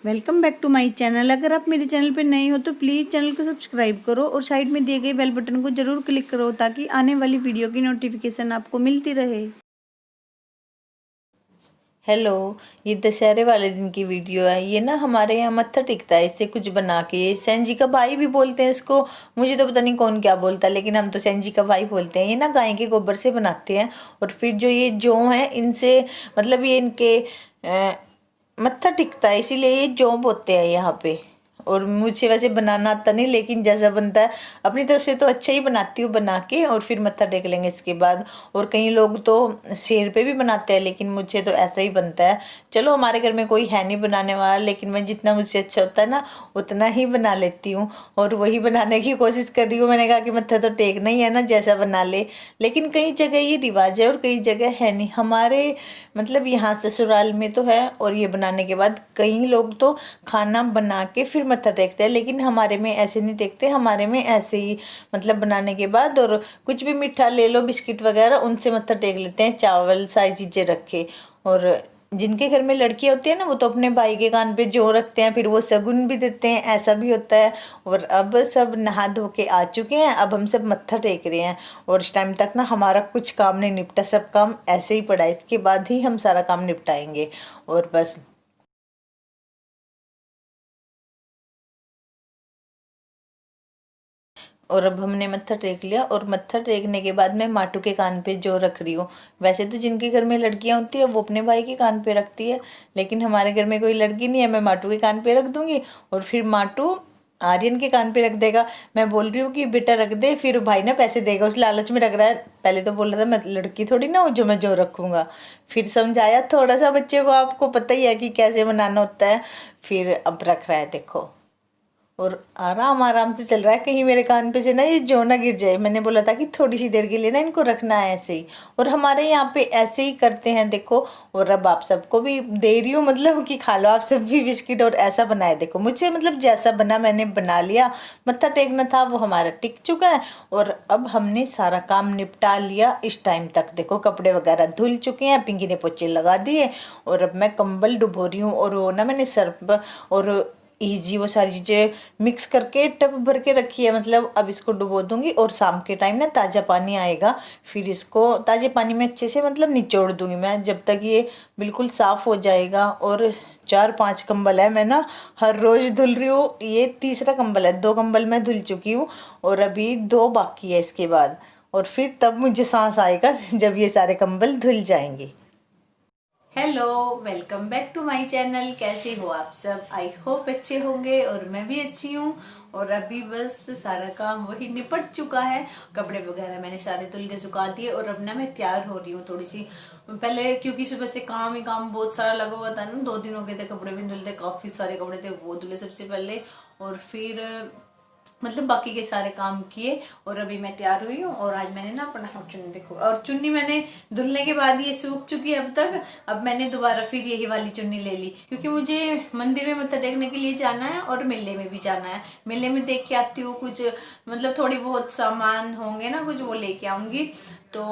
Welcome back to my channel. अगर आप मेरे चैनल पर नए हो तो प्लीज़ चैनल को सब्सक्राइब करो और साइड में दिए गए बेल बटन को ज़रूर क्लिक करो ताकि आने वाली वीडियो की नोटिफिकेशन आपको मिलती रहे। हेलो, ये दशहरे वाले दिन की वीडियो है। ये ना हमारे यहाँ मत्था टिकता है, इससे कुछ बना के। ये सेंजी का भाई भी बोलते हैं इसको। मुझे तो पता नहीं कौन क्या बोलता है, लेकिन हम तो सेंजी का भाई बोलते हैं। ये ना गाय के गोबर से बनाते हैं। और फिर जो ये जौ है इनसे, मतलब ये इनके मत्था टिकता है, इसीलिए ये जौ बोते हैं यहाँ पे। और मुझे वैसे बनाना आता नहीं, लेकिन जैसा बनता है अपनी तरफ से तो अच्छा ही बनाती हूँ बना के। और फिर मत्था टेक लेंगे इसके बाद। और कई लोग तो शेर पे भी बनाते हैं, लेकिन मुझे तो ऐसा ही बनता है। चलो, हमारे घर में कोई है नहीं बनाने वाला, लेकिन मैं जितना मुझसे अच्छा होता है ना उतना ही बना लेती हूँ। और वही बनाने की कोशिश कर रही हूँ। मैंने कहा कि मत्था तो टेकना ही है ना, जैसा बना ले। लेकिन कई जगह ये रिवाज है और कई जगह है नहीं। हमारे मतलब यहाँ ससुराल में तो है। और ये बनाने के बाद कई लोग तो खाना बना के फिर मत्था टेकते हैं, लेकिन हमारे में ऐसे नहीं टेकते। हमारे में ऐसे ही मतलब बनाने के बाद और कुछ भी मीठा ले लो, बिस्किट वगैरह, उनसे मत्था टेक लेते हैं। चावल सारी चीज़ें रखे। और जिनके घर में लड़कियां होती है ना, वो तो अपने भाई के कान पे जो रखते हैं, फिर वो शगुन भी देते हैं, ऐसा भी होता है। और अब सब नहा धो के आ चुके हैं, अब हम सब मत्था टेक रहे हैं। और इस टाइम तक ना हमारा कुछ काम नहीं निपटा, सब काम ऐसे ही पड़ा है। इसके बाद ही हम सारा काम निपटाएंगे। और बस। और अब हमने मत्था टेक लिया, और मत्था टेकने के बाद मैं माटू के कान पे जो रख रही हूँ। वैसे तो जिनके घर में लड़कियां होती है वो अपने भाई के कान पे रखती है, लेकिन हमारे घर में कोई लड़की नहीं है। मैं माटू के कान पे रख दूंगी और फिर माटू आर्यन के कान पे रख देगा। मैं बोल रही हूँ कि बेटा रख दे, फिर भाई ना पैसे देगा, उस लालच में रख रहा है। पहले तो बोल रहा था मैं लड़की थोड़ी ना हूँ जो मैं जो रखूंगा। फिर समझाया थोड़ा सा बच्चे को, आपको पता ही है कि कैसे बनाना होता है। फिर अब रख रहा है, देखो। और आराम आराम से चल रहा है, कहीं मेरे कान पे से ना ये जो ना गिर जाए। मैंने बोला था कि थोड़ी सी देर के लिए ना इनको रखना है ऐसे ही। और हमारे यहाँ पे ऐसे ही करते हैं, देखो। और अब आप सबको भी दे रही हूँ, मतलब कि खा लो आप सब भी बिस्किट। और ऐसा बनाए देखो, मुझे मतलब जैसा बना मैंने बना लिया। मत्था टेकना था वो हमारा टिक चुका है। और अब हमने सारा काम निपटा लिया। इस टाइम तक देखो कपड़े वगैरह धुल चुके हैं, पिंकी ने पोछे लगा दिए। और अब मैं कंबल डुबो रही हूँ। और वो ना मैंने सर्फ और इजी वो सारी चीज़ें मिक्स करके टब भर के रखी है। मतलब अब इसको डुबो दूंगी, और शाम के टाइम ना ताज़ा पानी आएगा, फिर इसको ताज़े पानी में अच्छे से मतलब निचोड़ दूंगी मैं, जब तक ये बिल्कुल साफ़ हो जाएगा। और 4-5 कंबल है, मैं ना हर रोज़ धुल रही हूँ। ये तीसरा कंबल है, 2 कंबल मैं धुल चुकी हूँ और अभी 2 बाकी है इसके बाद। और फिर तब मुझे सांस आएगा जब ये सारे कंबल धुल जाएंगे। Hello, welcome back to my channel. कैसे हो आप सब? आई होप अच्छे होंगे, और मैं भी अच्छी हूँ। और अभी बस सारा काम वही निपट चुका है। कपड़े वगैरह मैंने सारे धुल के सुखा दिए, और अब ना मैं तैयार हो रही हूँ थोड़ी सी पहले, क्योंकि सुबह से काम ही काम बहुत सारा लगा हुआ था ना। 2 दिन हो गए थे, कपड़े भी धुलते, काफी सारे कपड़े थे, वो धुले सबसे पहले। और फिर मतलब बाकी के सारे काम किए, और अभी मैं तैयार हुई हूँ। और आज मैंने ना अपना चुन्नी देखो, और चुन्नी मैंने धुलने के बाद ये सूख चुकी है अब तक। अब मैंने दोबारा फिर यही वाली चुन्नी ले ली, क्योंकि मुझे मंदिर में मत्था टेकने के लिए जाना है और मेले में भी जाना है। मेले में देख के आती हूँ कुछ, मतलब थोड़ी बहुत सामान होंगे ना कुछ, वो लेके आऊंगी। तो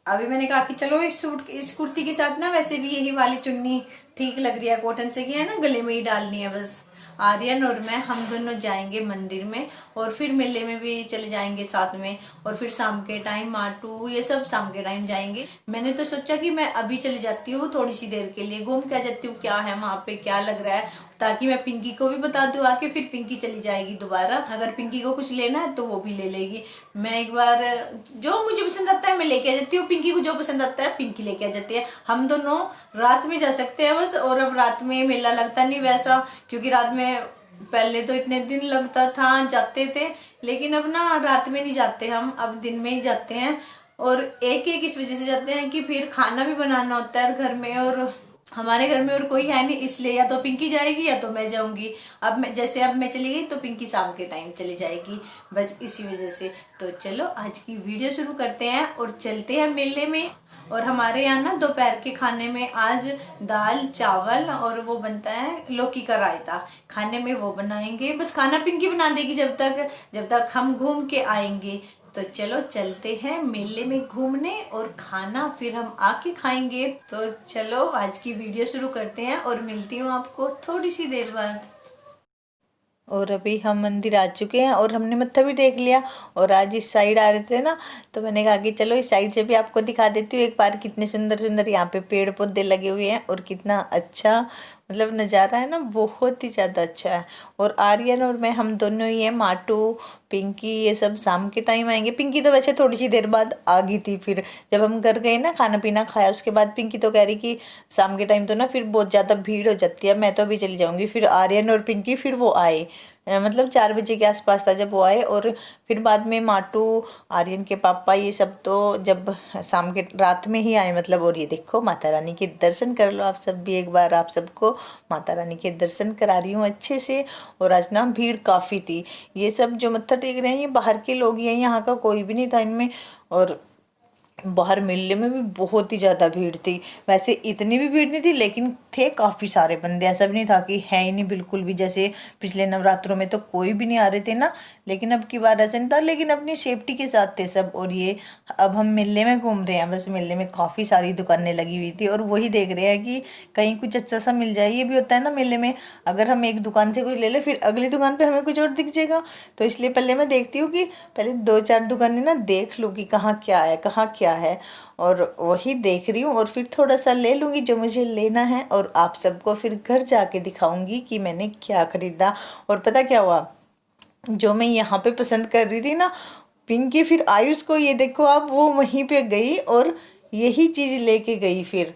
अभी मैंने कहा कि चलो इस सूट इस कुर्ती के साथ ना वैसे भी यही वाली चुन्नी ठीक लग रही है, कॉटन से की है ना, गले में ही डालनी है बस। आर्यन और मैं, हम दोनों जाएंगे मंदिर में, और फिर मेले में भी चले जाएंगे साथ में। और फिर शाम के टाइम माटू, ये सब शाम के टाइम जाएंगे। मैंने तो सोचा कि मैं अभी चली जाती हूँ, थोड़ी सी देर के लिए घूम के आ जाती हूँ, क्या है वहां पे, क्या लग रहा है, ताकि मैं पिंकी को भी बता दूं आके। फिर पिंकी चली जाएगी दोबारा, अगर पिंकी को कुछ लेना है तो वो भी ले लेगी। मैं एक बार जो मुझे पसंद आता है मैं लेके आ जाती हूँ, पिंकी को जो पसंद आता है पिंकी लेके आ जाती है। हम दोनों रात में जा सकते हैं बस। और अब रात में मेला लगता नहीं वैसा, क्योंकि रात में पहले तो इतने दिन लगता था, जाते थे। लेकिन अब ना रात में नहीं जाते हम, अब दिन में ही जाते हैं। और एक एक इस वजह से जाते हैं कि फिर खाना भी बनाना होता है घर में, और हमारे घर में और कोई है नहीं, इसलिए या तो पिंकी जाएगी या तो मैं जाऊंगी। अब मैं जैसे अब मैं चली गई तो पिंकी शाम के टाइम चली जाएगी, बस इसी वजह से। तो चलो आज की वीडियो शुरू करते हैं और चलते हैं मेले में। और हमारे यहाँ ना दोपहर के खाने में आज दाल चावल और वो बनता है लौकी का रायता, खाने में वो बनाएंगे। बस खाना पिंकी बना देगी जब तक हम घूम के आएंगे। तो चलो चलते हैं मेले में घूमने, और खाना फिर हम आके खाएंगे। तो चलो आज की वीडियो शुरू करते हैं और मिलती हूँ आपको थोड़ी सी देर बाद। और अभी हम मंदिर आ चुके हैं और हमने मत्था भी टेक लिया, और आज इस साइड आ रहे थे ना, तो मैंने कहा कि चलो इस साइड से भी आपको दिखा देती हूँ एक बार। कितने सुंदर सुंदर यहाँ पे पेड़ पौधे लगे हुए हैं, और कितना अच्छा मतलब नज़ारा है ना, बहुत ही ज़्यादा अच्छा है। और आर्यन और मैं, हम दोनों ही हैं। माटू, पिंकी ये सब शाम के टाइम आएंगे। पिंकी तो वैसे थोड़ी सी देर बाद आ गई थी, फिर जब हम घर गए ना, खाना पीना खाया उसके बाद पिंकी तो कह रही कि शाम के टाइम तो ना फिर बहुत ज़्यादा भीड़ हो जाती है, मैं तो अभी चली जाऊंगी। फिर आर्यन और पिंकी फिर वो आए, मतलब 4 बजे के आसपास था जब वो आए। और फिर बाद में माटू, आर्यन के पापा ये सब तो जब शाम के रात में ही आए मतलब। और ये देखो माता रानी के दर्शन कर लो आप सब भी एक बार, आप सबको माता रानी के दर्शन करा रही हूँ अच्छे से। और आज ना भीड़ काफ़ी थी। ये सब जो मत्था टेक रहे हैं ये बाहर के लोग ही हैं, यहाँ का कोई भी नहीं था इनमें। और बाहर मेले में भी बहुत ही ज़्यादा भीड़ थी। वैसे इतनी भी भीड़ नहीं थी, लेकिन थे काफ़ी सारे बंदे। ऐसा भी नहीं था कि है ही नहीं बिल्कुल भी, जैसे पिछले नवरात्रों में तो कोई भी नहीं आ रहे थे ना। लेकिन अब की बार ऐसा नहीं था, लेकिन अपनी सेफ्टी के साथ थे सब। और ये अब हम मेले में घूम रहे हैं, बस मेले में काफ़ी सारी दुकानें लगी हुई थी और वही देख रहे हैं कि कहीं कुछ अच्छा सा मिल जाए। ये भी होता है ना मेले में, अगर हम एक दुकान से कुछ ले ले फिर अगली दुकान पे हमें कुछ और दिख जाएगा। तो इसलिए पहले मैं देखती हूँ कि पहले 2-4 दुकानें ना देख लूँ कि कहाँ क्या है कहाँ क्या है, और वही देख रही हूँ। और फिर थोड़ा सा ले लूँगी जो मुझे लेना है, और आप सबको फिर घर जाके दिखाऊंगी कि मैंने क्या खरीदा। और पता क्या हुआ, जो मैं यहाँ पे पसंद कर रही थी ना, पिंकी फिर आयुष को, ये देखो आप, वो वहीं पे गई और यही चीज़ लेके गई फिर।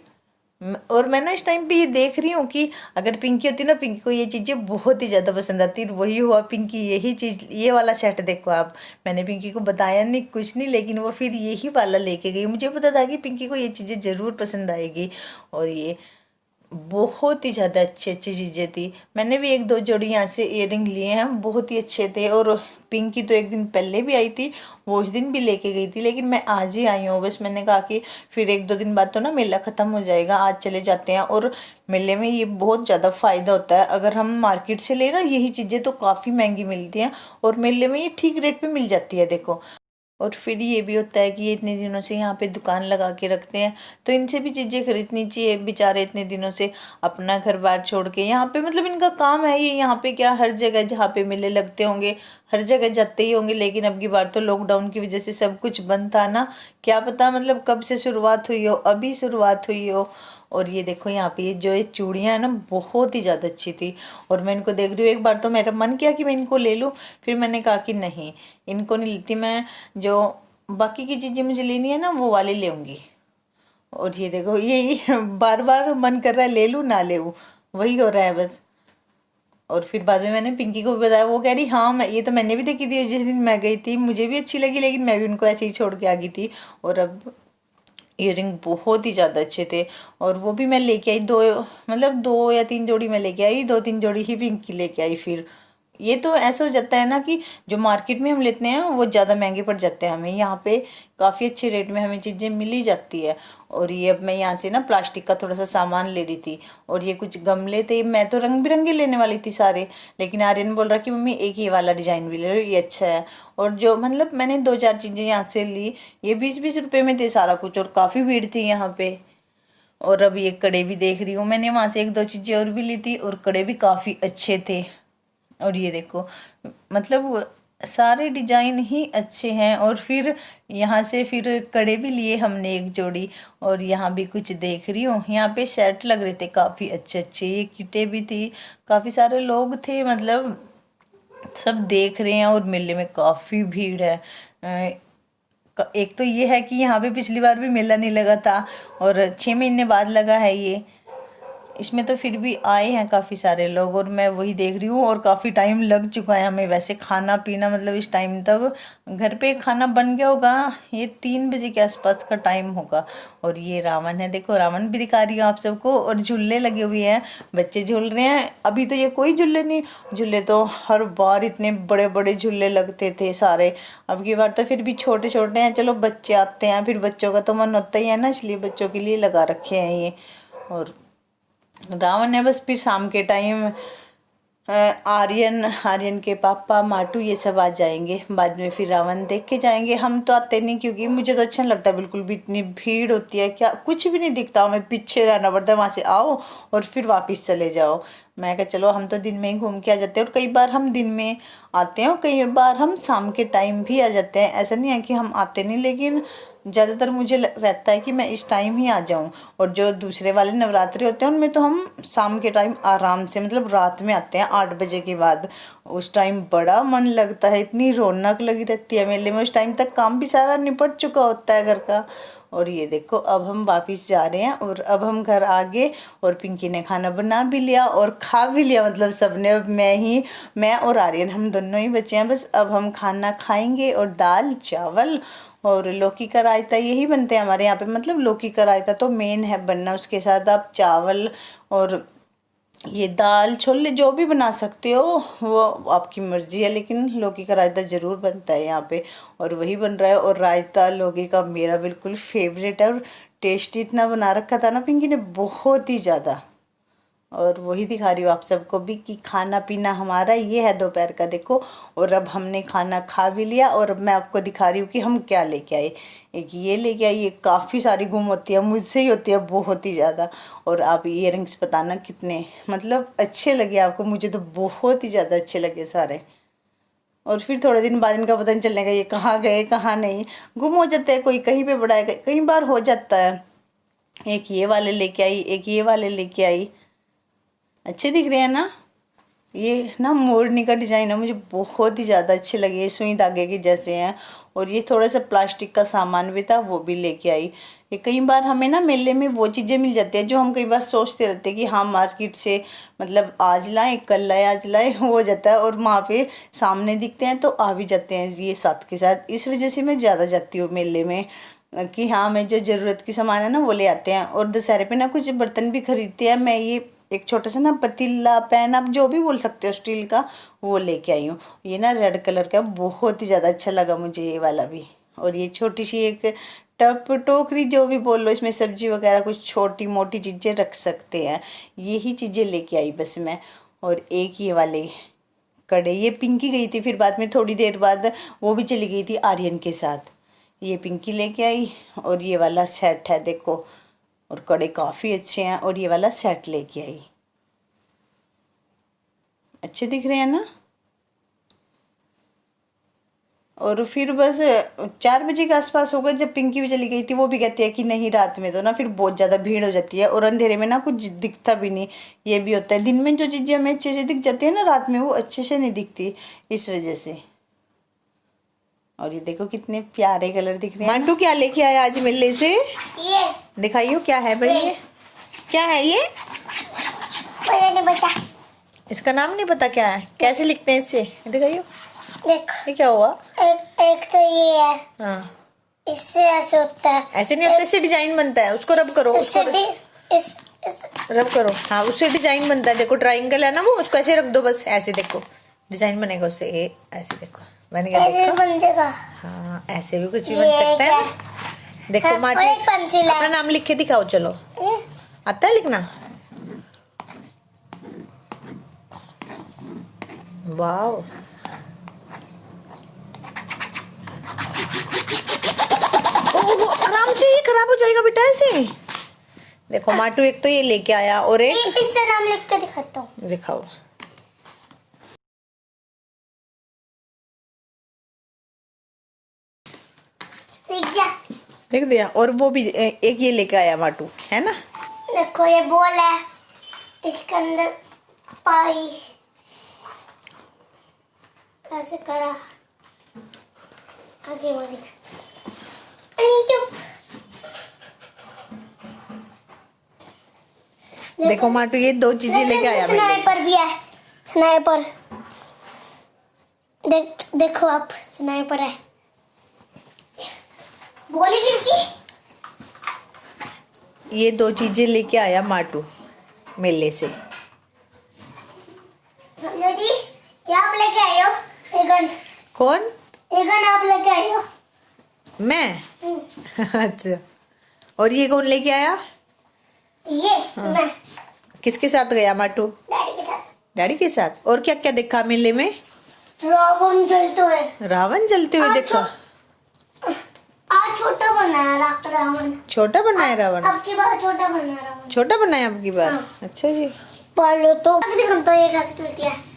और मैं ना इस टाइम पे ये देख रही हूँ कि अगर पिंकी होती ना, पिंकी को ये चीज़ें बहुत ही ज़्यादा पसंद आती। वही हुआ, पिंकी यही चीज़, ये वाला सेट देखो आप। मैंने पिंकी को बताया नहीं कुछ नहीं, लेकिन वो फिर यही वाला लेके गई। मुझे पता था कि पिंकी को ये चीज़ें ज़रूर पसंद आएगी। और ये बहुत ही ज़्यादा अच्छी अच्छी चीज़ें थी। मैंने भी 1-2 जोड़ी यहाँ से इयररिंग लिए हैं, बहुत ही अच्छे थे। और पिंकी तो एक दिन पहले भी आई थी, वो उस दिन भी लेके गई थी, लेकिन मैं आज ही आई हूँ। बस मैंने कहा कि फिर 1-2 दिन बाद तो ना मेला ख़त्म हो जाएगा, आज चले जाते हैं। और मेले में ये बहुत ज़्यादा फ़ायदा होता है। अगर हम मार्केट से ले ना यही चीज़ें तो काफ़ी महंगी मिलती हैं, और मेले में ये ठीक रेट पे मिल जाती है देखो। और फिर ये भी होता है कि ये इतने दिनों से यहाँ पे दुकान लगा के रखते हैं, तो इनसे भी चीज़ें खरीदनी चाहिए। बेचारे इतने दिनों से अपना घर बार छोड़ के यहाँ पे, मतलब इनका काम है ये, यहाँ पे क्या हर जगह जहाँ पे मेले लगते होंगे हर जगह जाते ही होंगे। लेकिन अब की बार तो लॉकडाउन की वजह से सब कुछ बंद था ना, क्या पता मतलब कब से शुरुआत हुई हो, अभी शुरुआत हुई हो। और ये देखो यहाँ पे ये जो ये चूड़ियाँ है ना, बहुत ही ज़्यादा अच्छी थी। और मैं इनको देख रही हूँ, एक बार तो मेरा मन किया कि मैं इनको ले लूँ, फिर मैंने कहा कि नहीं, इनको नहीं लेती मैं, जो बाकी की चीज़ें मुझे लेनी है ना वो वाली लेंगी। और ये देखो ये बार बार मन कर रहा है ले लूँ ना ले लूँ, वही हो रहा है बस। और फिर बाद में मैंने पिंकी को भी बताया, वो कह रही हाँ मैं, ये तो मैंने भी देखी थी जिस दिन मैं गई थी, मुझे भी अच्छी लगी, लेकिन मैं भी उनको ऐसे ही छोड़ के आ गई थी। और अब इयररिंग बहुत ही ज़्यादा अच्छे थे, और वो भी मैं लेके आई दो, मतलब 2 या 3 जोड़ी मैं लेके आई, 2-3 जोड़ी ही पिंकी लेके आई फिर। ये तो ऐसा हो जाता है ना कि जो मार्केट में हम लेते हैं वो ज़्यादा महंगे पड़ जाते हैं, हमें यहाँ पे काफ़ी अच्छे रेट में हमें चीज़ें मिल ही जाती है। और ये अब मैं यहाँ से ना प्लास्टिक का थोड़ा सा सामान ले रही थी, और ये कुछ गमले थे, मैं तो रंग बिरंगे लेने वाली थी सारे, लेकिन आर्यन बोल रहा कि मम्मी एक ही वाला डिज़ाइन भी ले लो, ये अच्छा है। और जो मतलब मैंने 2-4 चीज़ें यहाँ से ली, ये 20-20 रुपये में थे सारा कुछ, और काफ़ी भीड़ थी यहाँ पे। और अब ये कड़े भी देख रही हूँ, मैंने वहाँ से 1-2 चीज़ें और भी ली थी, और कड़े भी काफ़ी अच्छे थे। और ये देखो मतलब सारे डिजाइन ही अच्छे हैं। और फिर यहाँ से फिर कड़े भी लिए हमने 1 जोड़ी। और यहाँ भी कुछ देख रही हूँ, यहाँ पे सेट लग रहे थे काफ़ी अच्छे अच्छे, ये किटे भी थी, काफ़ी सारे लोग थे, मतलब सब देख रहे हैं। और मेले में काफ़ी भीड़ है। एक तो ये है कि यहाँ पे पिछली बार भी मेला नहीं लगा था, और 6 महीने बाद लगा है ये, इसमें तो फिर भी आए हैं काफ़ी सारे लोग। और मैं वही देख रही हूँ, और काफ़ी टाइम लग चुका है हमें वैसे खाना पीना, मतलब इस टाइम तक घर पे खाना बन गया होगा, ये 3 बजे के आसपास का टाइम होगा। और ये रावण है, देखो रावण भी दिखा रही हूँ आप सबको। और झूले लगे हुए हैं, बच्चे झूल रहे हैं। अभी तो ये कोई झूले नहीं, झूले तो हर बार इतने बड़े बड़े झूले लगते थे सारे, अब की बार तो फिर भी छोटे छोटे हैं। चलो बच्चे आते हैं, फिर बच्चों का तो मन होता ही है ना, इसलिए बच्चों के लिए लगा रखे हैं ये। और रावण है बस फिर शाम के टाइम आर्यन के पापा, माटू, ये सब आ जाएंगे बाद में, फिर रावण देख के जाएंगे। हम तो आते नहीं क्योंकि मुझे तो अच्छा नहीं लगता बिल्कुल भी, इतनी भीड़ होती है, क्या कुछ भी नहीं दिखता, हमें पीछे रहना पड़ता है, वहाँ से आओ और फिर वापस चले जाओ। मैं कहा चलो हम तो दिन में ही घूम के आ जाते हैं, और कई बार हम दिन में आते हैं और कई बार हम शाम के टाइम भी आ जाते हैं। ऐसा नहीं है कि हम आते नहीं, लेकिन ज़्यादातर मुझे रहता है कि मैं इस टाइम ही आ जाऊं। और जो दूसरे वाले नवरात्रे होते हैं उनमें तो हम शाम के टाइम आराम से, मतलब रात में आते हैं 8 बजे के बाद। उस टाइम बड़ा मन लगता है, इतनी रौनक लगी रहती है मेले में। उस टाइम तक काम भी सारा निपट चुका होता है घर का। और ये देखो अब हम वापस जा रहे हैं, और अब हम घर आ गए, और पिंकी ने खाना बना भी लिया और खा भी लिया, मतलब सबने। अब मैं और आर्यन हम दोनों ही बचे हैं बस। अब हम खाना खाएंगे, और दाल चावल और लौकी का रायता, यही बनते हैं हमारे यहाँ पे। मतलब लौकी का रायता तो मेन है बनना, उसके साथ आप चावल और ये दाल छोले जो भी बना सकते हो वो आपकी मर्जी है, लेकिन लौकी का रायता ज़रूर बनता है यहाँ पे, और वही बन रहा है। और रायता लौकी का मेरा बिल्कुल फेवरेट है, और टेस्टी इतना बना रखा था ना पिंकी ने, बहुत ही ज़्यादा। और वही दिखा रही हूँ आप सबको भी कि खाना पीना हमारा ये है दोपहर का, देखो। और अब हमने खाना खा भी लिया, और अब मैं आपको दिखा रही हूँ कि हम क्या लेके आए। एक ये लेके आई, ये काफ़ी सारी गुम होती है, मुझसे ही होती है बहुत ही ज़्यादा। और आप इयररिंग्स बताना कितने मतलब अच्छे लगे आपको, मुझे तो बहुत ही ज़्यादा अच्छे लगे सारे। और फिर थोड़े दिन बाद इनका पता नहीं चलने का, ये कहाँ गए कहाँ नहीं, गुम हो जाते हैं। कोई कहीं पे पड़ा है, कई बार हो जाता है। एक ये वाले लेके आई, एक ये वाले लेके आई, अच्छे दिख रहे हैं ना। ये ना मोरनी का डिज़ाइन है, मुझे बहुत ही ज़्यादा अच्छे लगे, सुई धागे के जैसे हैं। और ये थोड़ा सा प्लास्टिक का सामान भी था, वो भी लेके आई। ये कई बार हमें ना मेले में वो चीज़ें मिल जाती है जो हम कई बार सोचते रहते हैं कि हाँ मार्केट से मतलब आज लाएं, कल लाएं, आज लाएं, हो जाता है। और वहाँ पे सामने दिखते हैं तो आ भी जाते हैं ये साथ के साथ। इस वजह से मैं ज़्यादा जाती हूँ मेले में, कि हाँ मैं जो ज़रूरत की सामान है ना वो ले आते हैं। और दशहरे पे ना कुछ बर्तन भी खरीदते हैं, मैं ये एक छोटा सा ना पतीला पैन, आप जो भी बोल सकते हो स्टील का, वो लेके आई हूँ। ये ना रेड कलर का, बहुत ही ज़्यादा अच्छा लगा मुझे ये वाला भी। और ये छोटी सी एक टप टोकरी जो भी बोल लो, इसमें सब्जी वगैरह कुछ छोटी मोटी चीज़ें रख सकते हैं, यही चीज़ें लेके आई बस मैं। और एक ये वाले कड़े, ये पिंकी गई थी, फिर बाद में थोड़ी देर बाद वो भी चली गई थी आर्यन के साथ, ये पिंकी लेके आई। और ये वाला सेट है देखो, और कड़े काफ़ी अच्छे हैं। और ये वाला सेट लेके आई, अच्छे दिख रहे हैं ना। और फिर बस 4 बजे के आसपास हो गए जब पिंकी भी चली गई थी। वो भी कहती है कि नहीं रात में तो ना फिर बहुत ज़्यादा भीड़ हो जाती है, और अंधेरे में ना कुछ दिखता भी नहीं, ये भी होता है। दिन में जो चीज़ें हमें अच्छे से दिख जाती है ना, रात में वो अच्छे से नहीं दिखती, इस वजह से। और ये देखो कितने प्यारे कलर दिख रहे हैं। मांटू क्या लेके आया आज मेले से, ये दिखाइयो क्या है भाई, ये क्या है ये, मुझे नहीं पता, इसका नाम नहीं पता क्या है, कैसे लिखते हैं इससे, दिखाइयो। देखो ये क्या हुआ, एक तो ये है, हाँ इससे ऐसे होता है, ऐसे नहीं होता, इससे डिजाइन बनता है, उसको रब करो, उसको इस रब करो, हाँ उससे डिजाइन बनता है। देखो ट्रायंगल है ना वो, उसको ऐसे रख दो बस, ऐसे देखो डिजाइन बनेगा उससे, ऐसे देखो बन गया, ऐसे देखो बन जाएगा। हाँ ऐसे भी कुछ भी बन सकता है ना। देखो माटी, अपना नाम लिख के दिखाओ, चलो आता है लिखना, वाओ। आराम से, ये खराब हो जाएगा बेटा ऐसे। देखो माटू एक तो ये लेके आया, और एक इससे नाम लिख के दिखाता हूँ, दिखाओ। लिख दिया। और वो भी एक ये लेके आया माटू, है ना। देखो ये बॉल है, इसके अंदर पाई ऐसे करा, आगे बढ़ी। देखो माटू ये 2 चीजें लेके आया मेरे लिए। स्नाइपर भी है, स्नाइपर देखो आप, स्नाइपर है, बोली किसकी, ये 2 चीजें लेके आया माटू मेले से। जी ये आप लेके आए हो, ये गन, कौन, ये गन आप लेके आए हो, मैं अच्छा। और ये कौन लेके आया, ये मैं किसके साथ गया माटू, डैडी के साथ, डैडी के साथ। और क्या क्या देखा मेले में? रावण जलते हुए। रावण जलते हुए देखा। आज छोटा बनाया रावण। छोटा बनाया रावण? अब की बार छोटा बनाया रावण। छोटा बनाया अब की बार? हाँ। अच्छा जी। पहले तो दिखाता हूँ ये कैसे चलती है।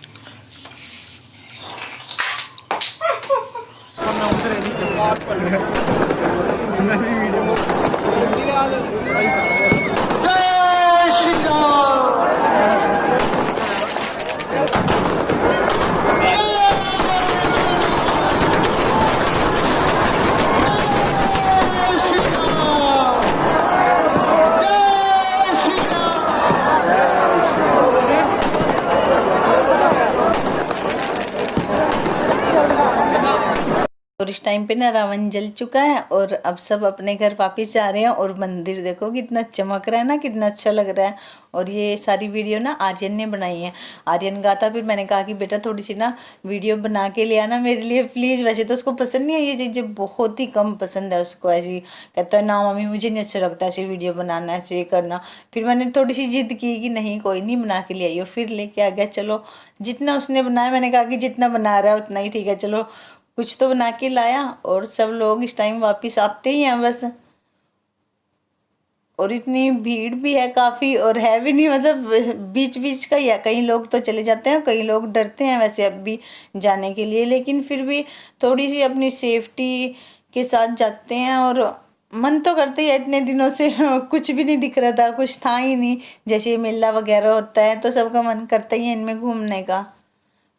और इस टाइम पे ना रावण जल चुका है और अब सब अपने घर वापस जा रहे हैं। और मंदिर देखो कितना चमक रहा है ना, कितना अच्छा लग रहा है। और ये सारी वीडियो ना आर्यन ने बनाई है। आर्यन का था, फिर मैंने कहा कि बेटा थोड़ी सी ना वीडियो बना के ले आना मेरे लिए प्लीज़। वैसे तो उसको पसंद नहीं है ये चीज़ें, बहुत ही कम पसंद है उसको। ऐसी कहता है ना मम्मी मुझे नहीं अच्छा लगता ऐसे वीडियो बनाना, ऐसे ये करना। फिर मैंने थोड़ी सी जिद की कि नहीं कोई नहीं, बना के ले आइयो। फिर लेके आ गया। चलो जितना उसने बनाया, मैंने कहा कि जितना बना रहा है उतना ही ठीक है, चलो कुछ तो बना के लाया। और सब लोग इस टाइम वापस आते ही हैं बस। और इतनी भीड़ भी है काफ़ी, और है भी नहीं, मतलब बीच बीच का ही है। कई लोग तो चले जाते हैं, कई लोग डरते हैं वैसे अब भी जाने के लिए, लेकिन फिर भी थोड़ी सी अपनी सेफ्टी के साथ जाते हैं। और मन तो करते ही है, इतने दिनों से कुछ भी नहीं दिख रहा था, कुछ था ही नहीं। जैसे मेला वगैरह होता है तो सबका मन करता ही है इनमें घूमने का।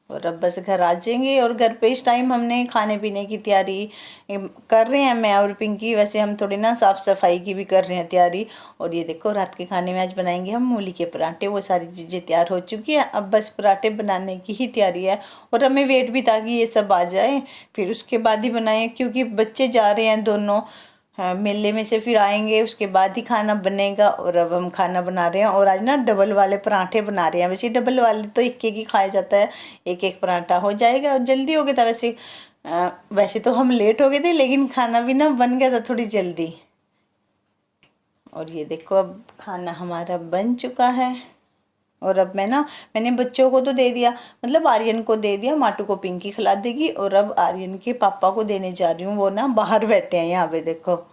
और अब बस घर आ जाएंगे। और घर पे इस टाइम हमने खाने पीने की तैयारी कर रहे हैं, मैं और पिंकी। वैसे हम थोड़ी ना साफ़ सफाई की भी कर रहे हैं तैयारी। और ये देखो रात के खाने में आज बनाएंगे हम मूली के पराठे। वो सारी चीज़ें तैयार हो चुकी है, अब बस पराठे बनाने की ही तैयारी है। और हमें वेट भी था कि ये सब आ जाए फिर उसके बाद ही बनाएं, क्योंकि बच्चे जा रहे हैं दोनों। हाँ, मेले में से फिर आएंगे उसके बाद ही खाना बनेगा। और अब हम खाना बना रहे हैं। और आज ना डबल वाले पराठे बना रहे हैं। वैसे डबल वाले तो एक एक ही खाया जाता है, एक एक पराठा हो जाएगा और जल्दी हो गया था। वैसे तो हम लेट हो गए थे, लेकिन खाना भी ना बन गया था थोड़ी जल्दी। और ये देखो अब खाना हमारा बन चुका है। और अब मैंने बच्चों को तो दे दिया, मतलब आर्यन को दे दिया, माटू को पिंकी खिला देगी। और अब आर्यन के पापा को देने जा रही हूँ, वो ना बाहर बैठे हैं यहाँ पे देखो।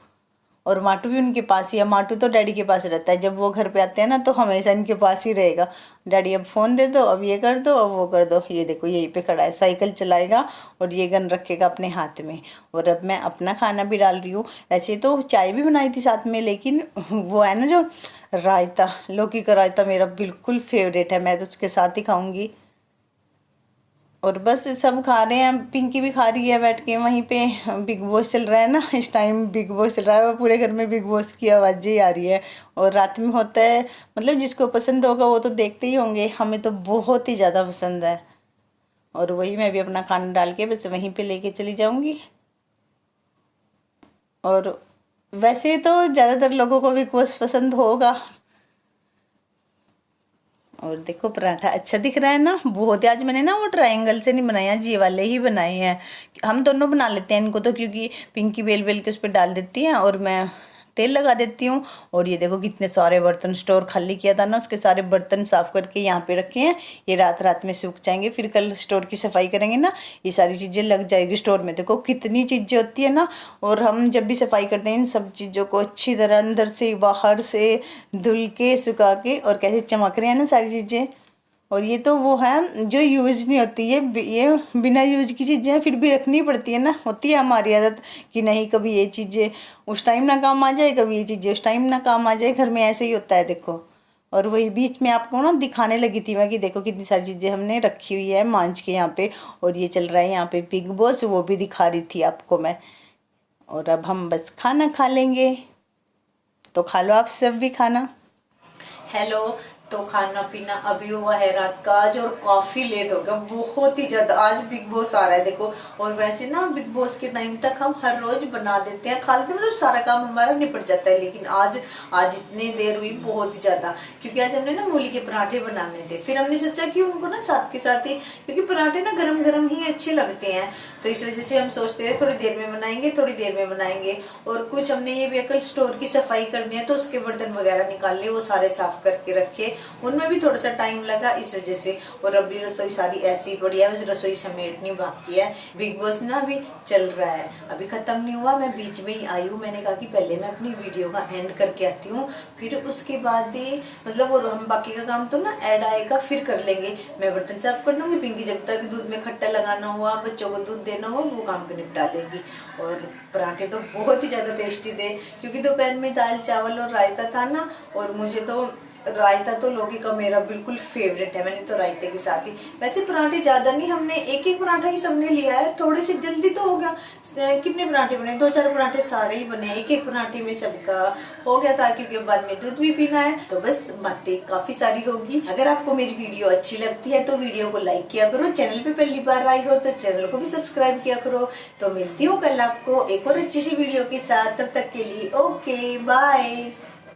और माटू भी उनके पास ही है। माटू तो डैडी के पास रहता है, जब वो घर पे आते हैं ना तो हमेशा इनके पास ही रहेगा। डैडी अब फ़ोन दे दो, अब ये कर दो, अब वो कर दो। ये देखो यहीं पे खड़ा है, साइकिल चलाएगा और ये गन रखेगा अपने हाथ में। और अब मैं अपना खाना भी डाल रही हूँ। वैसे तो चाय भी बनाई थी साथ में, लेकिन वो है ना जो रायता, लौकी का रायता मेरा बिल्कुल फेवरेट है, मैं तो उसके साथ ही खाऊंगी। और बस सब खा रहे हैं, पिंकी भी खा रही है बैठ के वहीं पे। बिग बॉस चल रहा है ना इस टाइम, बिग बॉस चल रहा है, वो पूरे घर में बिग बॉस की आवाज़ें ही आ रही है। और रात में होता है, मतलब जिसको पसंद होगा वो तो देखते ही होंगे, हमें तो बहुत ही ज़्यादा पसंद है। और वही मैं भी अपना खाना डाल के बस वहीं पे लेके चली जाऊंगी। और वैसे तो ज़्यादातर लोगों को बिग बॉस पसंद होगा। और देखो पराठा अच्छा दिख रहा है ना, बहुत ही। आज मैंने ना वो ट्रायंगल से नहीं बनाया, जी वाले ही बनाए हैं। हम दोनों बना लेते हैं इनको तो, क्योंकि पिंकी बेल बेल के उस पर डाल देती है और मैं तेल लगा देती हूँ। और ये देखो कितने सारे बर्तन स्टोर खाली किया था ना, उसके सारे बर्तन साफ़ करके यहाँ पे रखे हैं। ये रात रात में सूख जाएंगे, फिर कल स्टोर की सफाई करेंगे ना, ये सारी चीज़ें लग जाएगी स्टोर में। देखो कितनी चीज़ें होती है ना। और हम जब भी सफाई करते हैं इन सब चीज़ों को अच्छी तरह अंदर से बाहर से धुल के सुखा के, और कैसे चमक रहे हैं ना सारी चीज़ें। और ये तो वो है जो यूज़ नहीं होती, ये बिना यूज की चीज़ें फिर भी रखनी पड़ती है ना। होती है हमारी आदत कि नहीं कभी ये चीज़ें उस टाइम ना काम आ जाए, कभी ये चीज़ें उस टाइम ना काम आ जाए, घर में ऐसे ही होता है देखो। और वही बीच में आपको ना दिखाने लगी थी मैं कि देखो कितनी सारी चीज़ें हमने रखी हुई है मांझ के यहाँ पे। और ये चल रहा है यहाँ पे बिग बॉस, वो भी दिखा रही थी आपको मैं। और अब हम बस खाना खा लेंगे, तो खा लो आप सब भी खाना। हेलो, तो खाना पीना अभी हुआ है रात का आज, और काफी लेट हो गया, बहुत ही ज्यादा। आज बिग बॉस आ रहा है देखो। और वैसे ना बिग बॉस के टाइम तक हम हर रोज बना देते हैं, खा लेते हैं, मतलब सारा काम हमारा निपट जाता है। लेकिन आज इतनी देर हुई बहुत ही ज्यादा, क्योंकि आज हमने ना मूली के पराठे बनाने थे। फिर हमने सोचा कि उनको ना साथ के साथ ही, क्योंकि पराठे ना गरम गरम ही अच्छे लगते हैं, तो इस वजह से हम सोचते हैं थोड़ी देर में बनाएंगे, थोड़ी देर में बनाएंगे। और कुछ हमने ये भी कल स्टोर की सफाई करनी है, तो उसके बर्तन वगैरह निकाल लिए, वो सारे साफ करके रखे। उनमें भी थोड़ा सा टाइम लगा इस वजह से। और अभी रसोई सारी ऐसी ही पड़ी है, बस रसोई समेटनी बाकी है। बिग बॉस ना अभी चल रहा है, अभी खत्म नहीं हुआ, मैं बीच में ही आई हूँ। मैंने कहा कि पहले मैं अपनी वीडियो का एंड करके आती हूँ, फिर उसके बाद ही मतलब और हम बाकी का काम तो ना ऐड आएगा फिर कर लेंगे। मैं बर्तन साफ कर दूंगी, पिंकी जब तक दूध में खट्टा लगाना हुआ, बच्चों को दूध देना हुआ, वो काम को निपटा लेगी। और पराठे तो बहुत ही ज्यादा टेस्टी थे, क्योंकि दोपहर में दाल चावल और रायता था ना, और मुझे तो रायता तो लौकी का मेरा बिल्कुल फेवरेट है, मैंने तो रायते के साथ ही। वैसे पराठे ज्यादा नहीं, हमने एक एक पराठा ही सबने लिया है, थोड़े से जल्दी तो हो गया। कितने पराठे बने, 2-4 पराठे सारे ही बने, एक एक पराठे में सबका हो गया था, क्योंकि बाद में दूध भी पीना है। तो बस बातें काफी सारी होगी। अगर आपको मेरी वीडियो अच्छी लगती है तो वीडियो को लाइक किया करो, चैनल पे पहली बार आई हो तो चैनल को भी सब्सक्राइब किया करो। तो मिलती हूँ कल आपको एक और अच्छी सी वीडियो के साथ, तब तक के लिए ओके बाय।